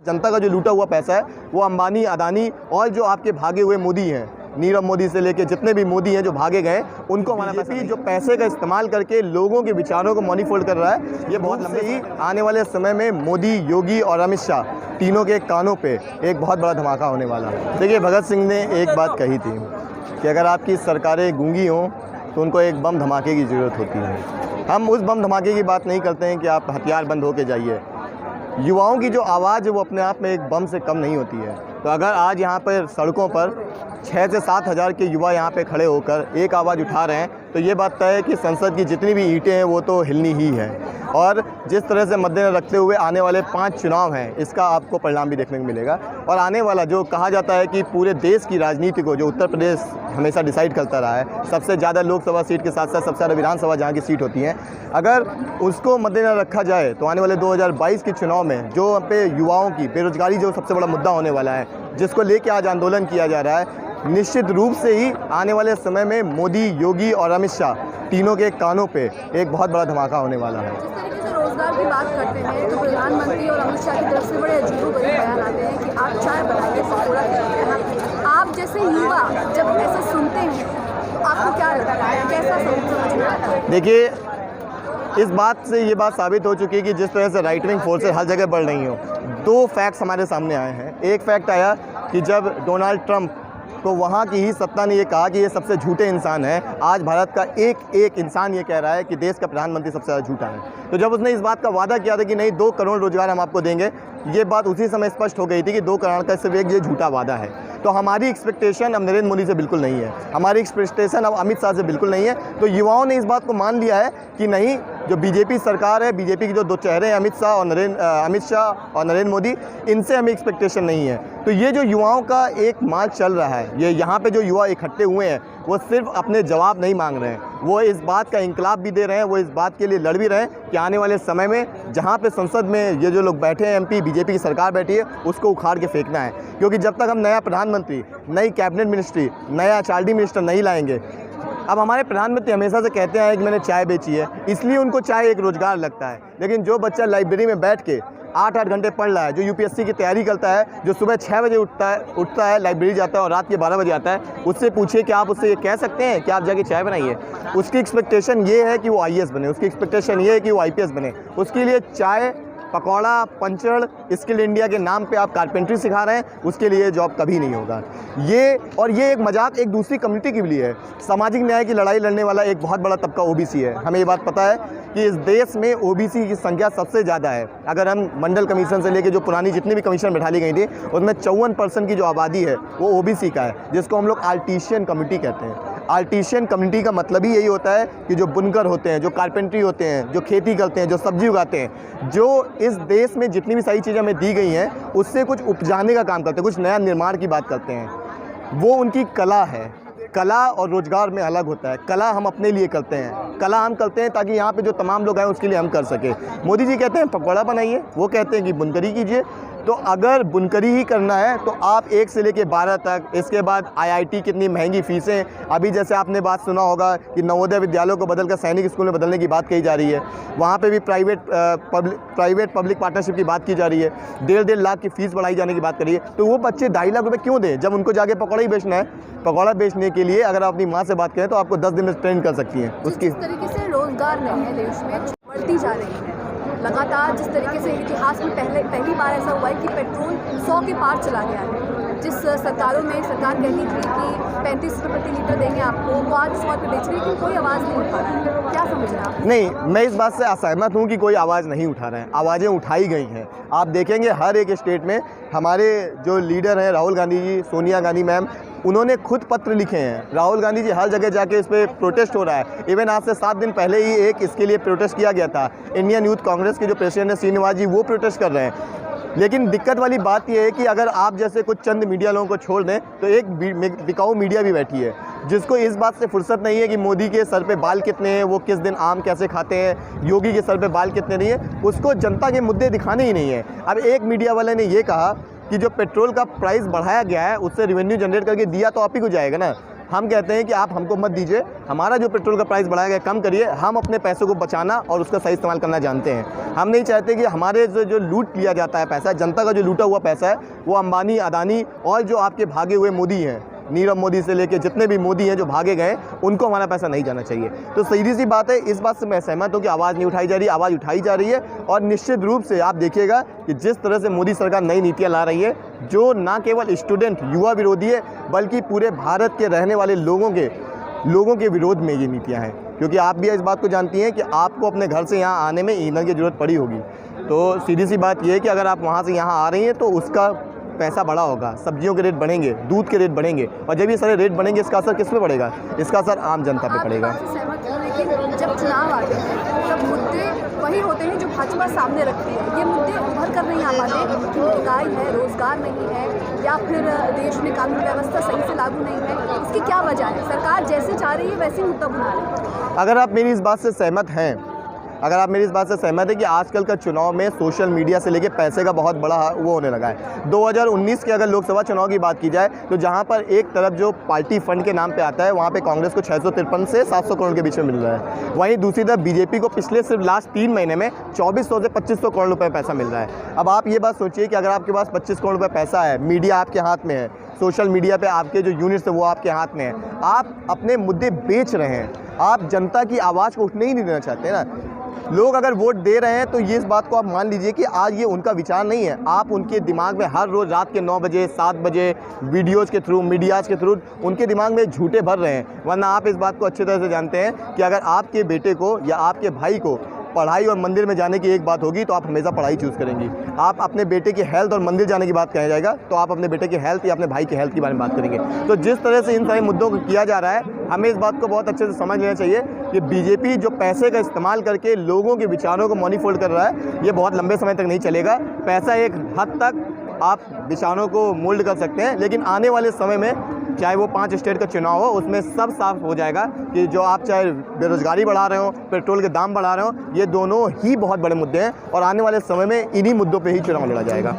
जनता का जो लूटा हुआ पैसा है वो अंबानी, अदानी और जो आपके भागे हुए मोदी हैं, नीरव मोदी से लेके जितने भी मोदी हैं जो भागे गए, उनको हमारा पैसा जो पैसे का इस्तेमाल करके लोगों के विचारों को मॉडिफाइड कर रहा है। ये बहुत लंबे ही आने वाले समय में मोदी, योगी और अमित शाह तीनों के कानों पे एक बहुत बड़ा धमाका होने वाला है। देखिए, भगत सिंह ने एक बात कही थी कि अगर आपकी सरकारें गूंगी हों तो उनको एक बम धमाके की ज़रूरत होती है। हम उस बम धमाके की बात नहीं करते हैं कि आप हथियार बंद होके जाइए। युवाओं की जो आवाज़ है वो अपने आप में एक बम से कम नहीं होती है। तो अगर आज यहाँ पर सड़कों पर 6 से 7 हज़ार के युवा यहाँ पे खड़े होकर एक आवाज़ उठा रहे हैं तो ये बात तय है कि संसद की जितनी भी ईंटें हैं वो तो हिलनी ही है। और जिस तरह से मद्देनजर रखते हुए आने वाले 5 चुनाव हैं, इसका आपको परिणाम भी देखने को मिलेगा। और आने वाला जो कहा जाता है कि पूरे देश की राजनीति को जो उत्तर प्रदेश हमेशा डिसाइड करता रहा है, सबसे ज़्यादा लोकसभा सीट के साथ साथ सबसे ज़्यादा विधानसभा जहाँ की सीट होती हैं, अगर उसको मद्देनजर रखा जाए तो आने वाले 2022 के चुनाव में जो पे युवाओं की बेरोजगारी जो सबसे बड़ा मुद्दा होने वाला है, जिसको लेके आज आंदोलन किया जा रहा है, निश्चित रूप से ही आने वाले समय में मोदी, योगी और अमित शाह तीनों के कानों पे एक बहुत बड़ा धमाका होने वाला है। जिस तरीके से रोजगार की बात करते हैं तो प्रधानमंत्री और अमित शाह की तरफ से बड़े अजीबोगरीब बयान आते हैं कि आप चाय बनाइए, पकौड़ा कीजिए। आप जैसे युवा जब ऐसा सुनते हैं तो आपको क्या लगता है, कैसा समझ में आता है? देखिए, इस बात से ये बात साबित हो चुकी है कि जिस तरह से राइट विंग फोर्सेस हर जगह बढ़ रही हो। 2 फैक्ट्स हमारे सामने आए हैं। एक फैक्ट आया कि जब डोनाल्ड ट्रंप, तो वहाँ की ही सत्ता ने ये कहा कि ये सबसे झूठे इंसान हैं। आज भारत का एक इंसान ये कह रहा है कि देश का प्रधानमंत्री सबसे ज़्यादा झूठा है। तो जब उसने इस बात का वादा किया था कि नहीं 2 करोड़ रोजगार हम आपको देंगे, ये बात उसी समय स्पष्ट हो गई थी कि 2 करोड़ का सिर्फ एक ये झूठा वादा है। तो हमारी एक्सपेक्टेशन अब नरेंद्र मोदी से बिल्कुल नहीं है, हमारी एक्सपेक्टेशन अब अमित शाह से बिल्कुल नहीं है। तो युवाओं ने इस बात को मान लिया है कि नहीं, जो बीजेपी सरकार है, बीजेपी के जो 2 चेहरे हैं अमित शाह और नरेंद्र मोदी, इनसे हमें एक्सपेक्टेशन नहीं है। तो ये जो युवाओं का एक मार्च चल रहा है, ये यहाँ पे जो युवा इकट्ठे हुए हैं वो सिर्फ अपने जवाब नहीं मांग रहे हैं, वो इस बात का इंकलाब भी दे रहे हैं, वो इस बात के लिए लड़ भी रहे हैं कि आने वाले समय में जहाँ पे संसद में ये जो लोग बैठे हैं, एमपी, बीजेपी की सरकार बैठी है, उसको उखाड़ के फेंकना है। क्योंकि जब तक हम नया प्रधानमंत्री, नई कैबिनेट मिनिस्ट्री, नया एचआरडी मिनिस्टर नहीं लाएंगे। अब हमारे प्रधानमंत्री हमेशा से कहते हैं कि मैंने चाय बेची है, इसलिए उनको चाय एक रोज़गार लगता है। लेकिन जो बच्चा लाइब्रेरी में बैठ के 8-8 घंटे पढ़ रहा है, जो यूपीएससी की तैयारी करता है, जो सुबह 6 बजे उठता है, लाइब्रेरी जाता है और रात के 12 बजे आता है, उससे पूछिए कि आप उससे ये कह सकते हैं कि आप जाके चाय बनाइए? उसकी एक्सपेक्टेशन ये है कि वो आईएएस बने, उसकी एक्सपेक्टेशन ये है कि वो आईपीएस बने। उसके लिए चाय, पकौड़ा, पंचड़, स्किल इंडिया के नाम पे आप कारपेंट्री सिखा रहे हैं, उसके लिए जॉब कभी नहीं होगा। ये एक मजाक एक दूसरी कम्युनिटी के लिए है। सामाजिक न्याय की लड़ाई लड़ने वाला एक बहुत बड़ा तबका ओबीसी है। हमें ये बात पता है कि इस देश में ओबीसी की संख्या सबसे ज़्यादा है। अगर हम मंडल कमीशन से लेके जो पुरानी जितनी भी कमीशन बैठा ली गई थी, उसमें 54% की जो आबादी है वो ओबीसी का है, जिसको हम लोग आर्टिशियन कम्युनिटी कहते हैं। आर्टिशियन कम्युनिटी का मतलब ही यही होता है कि जो बुनकर होते हैं, जो कारपेंट्री होते हैं, जो खेती करते हैं, जो सब्जी उगाते हैं, जो इस देश में जितनी भी सारी चीज़ें हमें दी गई हैं उससे कुछ उपजाने का काम करते हैं, कुछ नया निर्माण की बात करते हैं। वो उनकी कला है। कला और रोजगार में अलग होता है। कला हम अपने लिए करते हैं, कला हम करते हैं ताकि यहाँ पे जो तमाम लोग हैं उसके लिए हम कर सकें। मोदी जी कहते हैं पकौड़ा बनाइए, वो कहते हैं कि बुनकरी कीजिए। तो अगर बुनकरी ही करना है तो आप 1 से लेके 12 तक, इसके बाद आईआईटी कितनी महंगी फ़ीसें, अभी जैसे आपने बात सुना होगा कि नवोदय विद्यालयों को बदलकर सैनिक स्कूल में बदलने की बात कही जा रही है। वहाँ पे भी प्राइवेट पब्लिक पार्टनरशिप की बात की जा रही है। 1.5 लाख की फ़ीस बढ़ाई जाने की बात करी है। तो वो बच्चे 2.5 लाख रुपये क्यों दें जब उनको जाके पकौड़ा ही बेचना है? पकौड़ा बेचने के लिए अगर आप अपनी माँ से बात करें तो आपको 10 दिन में ट्रेन कर सकती हैं। उसकी तरीके से रोजगार नहीं है देश में, बढ़ती जा रही है लगातार। जिस तरीके से इतिहास में पहली बार ऐसा हुआ है कि पेट्रोल 100 के पार चला गया है। जिस सरकारों में सरकार कहती थी कि 35 रुपये प्रति लीटर देंगे आपको, वो आज 100 रुपये बेच रही है, लेकिन कोई आवाज़ नहीं उठा रहा है। क्या समझ रहे हैं आप? नहीं, मैं इस बात से असहमत हूँ कि कोई आवाज़ नहीं उठा रहे हैं। आवाज़ें उठाई गई हैं। आप देखेंगे हर एक स्टेट में हमारे जो लीडर हैं, राहुल गांधी जी, सोनिया गांधी मैम, उन्होंने खुद पत्र लिखे हैं। राहुल गांधी जी हर जगह जाके इस पर प्रोटेस्ट हो रहा है। इवन आज से 7 दिन पहले ही एक इसके लिए प्रोटेस्ट किया गया था। इंडियन यूथ कांग्रेस के जो प्रेसिडेंट हैं श्रीनिवास जी, वो प्रोटेस्ट कर रहे हैं। लेकिन दिक्कत वाली बात यह है कि अगर आप जैसे कुछ चंद मीडिया लोगों को छोड़ दें तो एक बिकाऊ मीडिया भी बैठी है, जिसको इस बात से फुर्सत नहीं है कि मोदी के सर पे बाल कितने हैं, वो किस दिन आम कैसे खाते हैं, योगी के सर पे बाल कितने नहीं है, उसको जनता के मुद्दे दिखाने ही नहीं है। अब एक मीडिया वाले ने ये कहा कि जो पेट्रोल का प्राइस बढ़ाया गया है उससे रेवेन्यू जनरेट करके दिया तो आप ही को जाएगा ना। हम कहते हैं कि आप हमको मत दीजिए, हमारा जो पेट्रोल का प्राइस बढ़ाया गया कम करिए, हम अपने पैसों को बचाना और उसका सही इस्तेमाल करना जानते हैं। हम नहीं चाहते कि हमारे जो लूट लिया जाता है पैसा, जनता का जो लूटा हुआ पैसा है, वो अंबानी, अदानी और जो आपके भागे हुए मोदी हैं, नीरव मोदी से लेके जितने भी मोदी हैं जो भागे गए, उनको हमारा पैसा नहीं जाना चाहिए। तो सीधी सी बात है, इस बात से मैं सहमत हूँ कि आवाज़ नहीं उठाई जा रही, आवाज़ उठाई जा रही है। और निश्चित रूप से आप देखिएगा कि जिस तरह से मोदी सरकार नई नीतियाँ ला रही है, जो ना केवल स्टूडेंट, युवा विरोधी है, बल्कि पूरे भारत के रहने वाले लोगों के विरोध में ये नीतियाँ हैं। क्योंकि आप भी इस बात को जानती हैं कि आपको अपने घर से यहाँ आने में ईंधन की ज़रूरत पड़ी होगी। तो सीधी सी बात ये है कि अगर आप वहाँ से यहाँ आ रही हैं तो उसका पैसा बढ़ा होगा, सब्जियों के रेट बढ़ेंगे, दूध के रेट बढ़ेंगे, और जब ये सारे रेट बढ़ेंगे इसका असर किस पे पड़ेगा? इसका असर आम जनता पे पड़ेगा। आप सहमत हूँ, लेकिन जब चुनाव आते हैं तब मुद्दे वही होते हैं जो भाजपा सामने रखती है। ये मुद्दे उभर कर नहीं आ पाते कि महंगाई है, रोजगार नहीं है, या फिर देश में कानून व्यवस्था सही से लागू नहीं है। इसकी क्या वजह है? सरकार जैसे चाह रही है वैसे मुद्दा बना रही है। अगर आप मेरी इस बात से सहमत हैं, कि आजकल का चुनाव में सोशल मीडिया से लेके पैसे का बहुत बड़ा वो होने लगा है। 2019 के अगर लोकसभा चुनाव की बात की जाए तो जहां पर एक तरफ जो पार्टी फंड के नाम पे आता है, वहां पे कांग्रेस को 653 से 700 करोड़ के बीच में मिल रहा है। वहीं दूसरी तरफ बीजेपी को पिछले सिर्फ लास्ट 3 महीने में 2400 से 2500 करोड़ रुपये पैसा मिल रहा है। अब आप ये बात सोचिए कि अगर आपके पास 25 करोड़ रुपये पैसा है, मीडिया आपके हाथ में है, सोशल मीडिया पे आपके जो यूनिट्स है वो आपके हाथ में है, आप अपने मुद्दे बेच रहे हैं, आप जनता की आवाज़ को उठने ही नहीं देना चाहते ना। लोग अगर वोट दे रहे हैं तो ये इस बात को आप मान लीजिए कि आज ये उनका विचार नहीं है। आप उनके दिमाग में हर रोज़ रात के 9 बजे 7 बजे वीडियोज़ के थ्रू, मीडियाज़ के थ्रू उनके दिमाग में झूठे भर रहे हैं। वरना आप इस बात को अच्छी तरह से जानते हैं कि अगर आपके बेटे को या आपके भाई को पढ़ाई और मंदिर में जाने की एक बात होगी तो आप हमेशा पढ़ाई चूज़ करेंगी। आप अपने बेटे की हेल्थ और मंदिर जाने की बात कहा जाएगा तो आप अपने बेटे की हेल्थ या अपने भाई की हेल्थ के बारे में बात करेंगे। तो जिस तरह से इन सारे मुद्दों को किया जा रहा है, हमें इस बात को बहुत अच्छे से समझ लेना चाहिए कि बीजेपी जो पैसे का इस्तेमाल करके लोगों के विचारों को मॉनिफोल्ड कर रहा है, ये बहुत लंबे समय तक नहीं चलेगा। पैसा एक हद तक आप विचारों को मोल्ड कर सकते हैं, लेकिन आने वाले समय में चाहे वो 5 स्टेट का चुनाव हो, उसमें सब साफ हो जाएगा कि जो आप चाहे बेरोजगारी बढ़ा रहे हो, पेट्रोल के दाम बढ़ा रहे हो, ये दोनों ही बहुत बड़े मुद्दे हैं और आने वाले समय में इन्हीं मुद्दों पे ही चुनाव लड़ा जाएगा।